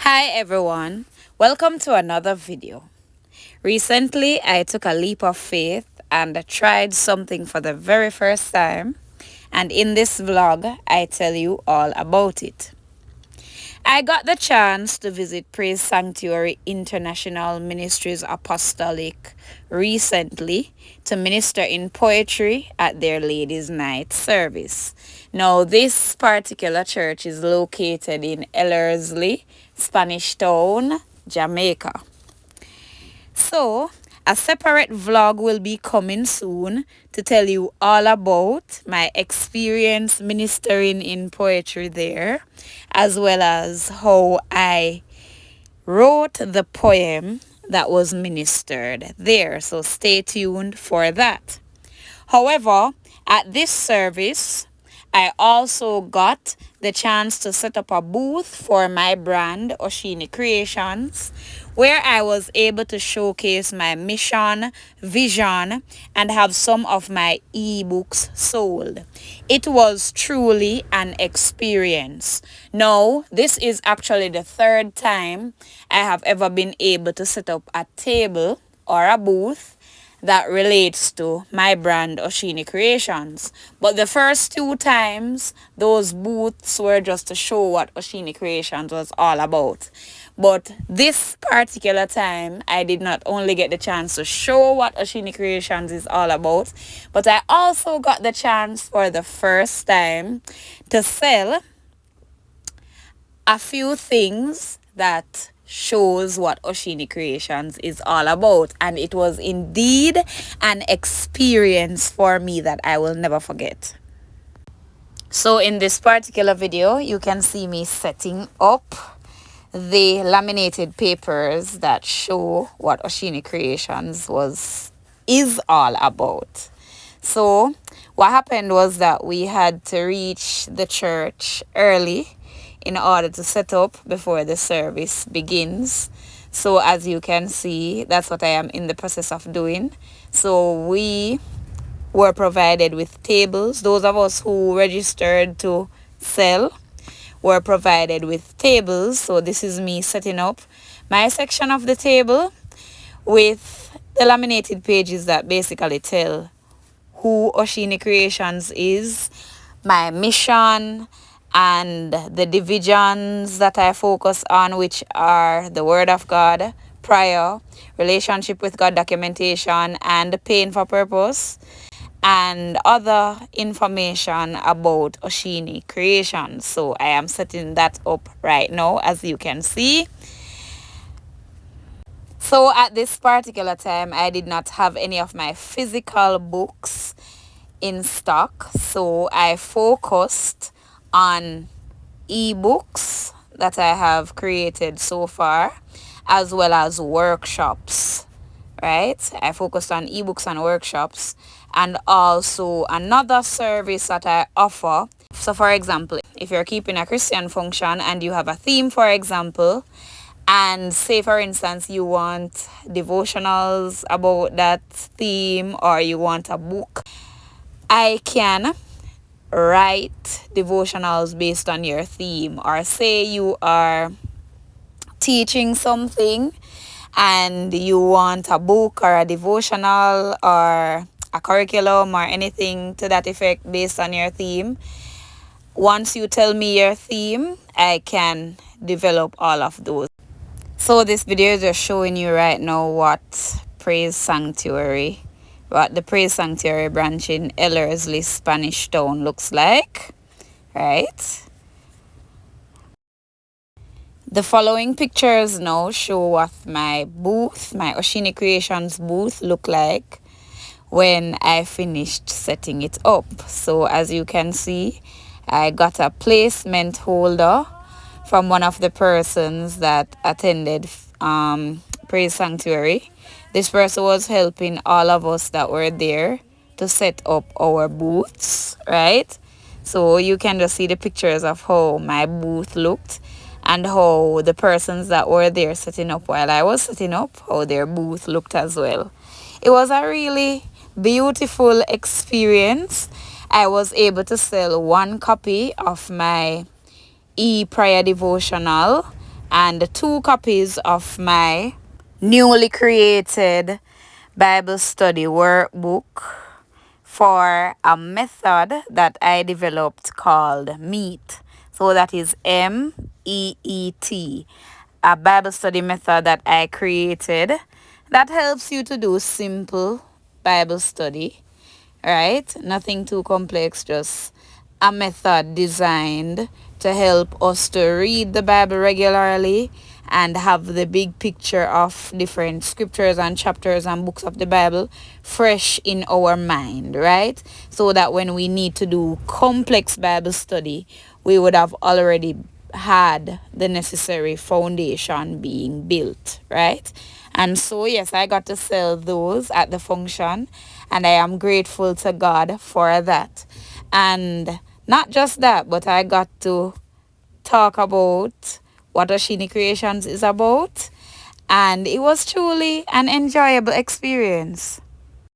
Hi everyone, welcome to another video. Recently, I took a leap of faith and tried something for the very first time, and in this vlog, I tell you all about it. I got the chance to visit Praise Sanctuary International Ministries Apostolic recently to minister in poetry at their Ladies' Night service. Now, this particular church is located in Ellerslie, Spanish Town, Jamaica. So, a separate vlog will be coming soon to tell you all about my experience ministering in poetry there, as well as how I wrote the poem that was ministered there. So, stay tuned for that. However, at this service, I also got the chance to set up a booth for my brand, Oshini Creations, where I was able to showcase my mission, vision, and have some of my ebooks sold. It was truly an experience. Now, this is actually the third time I have ever been able to set up a table or a booth that relates to my brand Oshini Creations. But the first two times, those booths were just to show what Oshini Creations was all about. But this particular time, I did not only get the chance to show what Oshini Creations is all about, but I also got the chance for the first time to sell a few things that shows what Oshini Creations is all about, and it was indeed an experience for me that I will never forget. So in this particular video, you can see me setting up the laminated papers that show what Oshini Creations is all about. So what happened was that we had to reach the church early in order to set up before the service begins. So as you can see, that's what I am in the process of doing. So we were provided with tables. Those of us who registered to sell were provided with tables. So this is me setting up my section of the table with the laminated pages that basically tell who Oshini Creations is, my mission, and the divisions that I focus on, which are the Word of God, prayer, relationship with God, documentation, and paying for purpose, and other information about Oshini Creations. So I am setting that up right now, as you can see. So at this particular time, I did not have any of my physical books in stock, so I focused on ebooks that I have created so far, as well as workshops, right? I focused on ebooks and workshops, and also another service that I offer. So for example, if you're keeping a Christian function and you have a theme, for example, and say for instance you want devotionals about that theme, or you want a book, I can write devotionals based on your theme. Or say you are teaching something and you want a book or a devotional or a curriculum or anything to that effect based on your theme. Once you tell me your theme, I can develop all of those. So this video is just showing you right now what the Praise Sanctuary branch in Ellerslie, Spanish Town looks like, right? The following pictures now show what my booth, my Oshini Creations booth, look like when I finished setting it up. So as you can see, I got a placement holder from one of the persons that attended Praise Sanctuary. This person was helping all of us that were there to set up our booths, right? So you can just see the pictures of how my booth looked and how the persons that were there setting up while I was setting up, how their booth looked as well. It was a really beautiful experience. I was able to sell one copy of my e-prayer devotional and 2 copies of my newly created Bible study workbook for a method that I developed called MEET. So that is MEET, a Bible study method that I created that helps you to do simple Bible study, right? Nothing too complex, just a method designed to help us to read the Bible regularly and have the big picture of different scriptures and chapters and books of the Bible fresh in our mind, right? So that when we need to do complex Bible study, we would have already had the necessary foundation being built, right? And so, yes, I got to sell those at the function, and I am grateful to God for that. And not just that, but I got to talk about what Oshini Creations is about, and it was truly an enjoyable experience.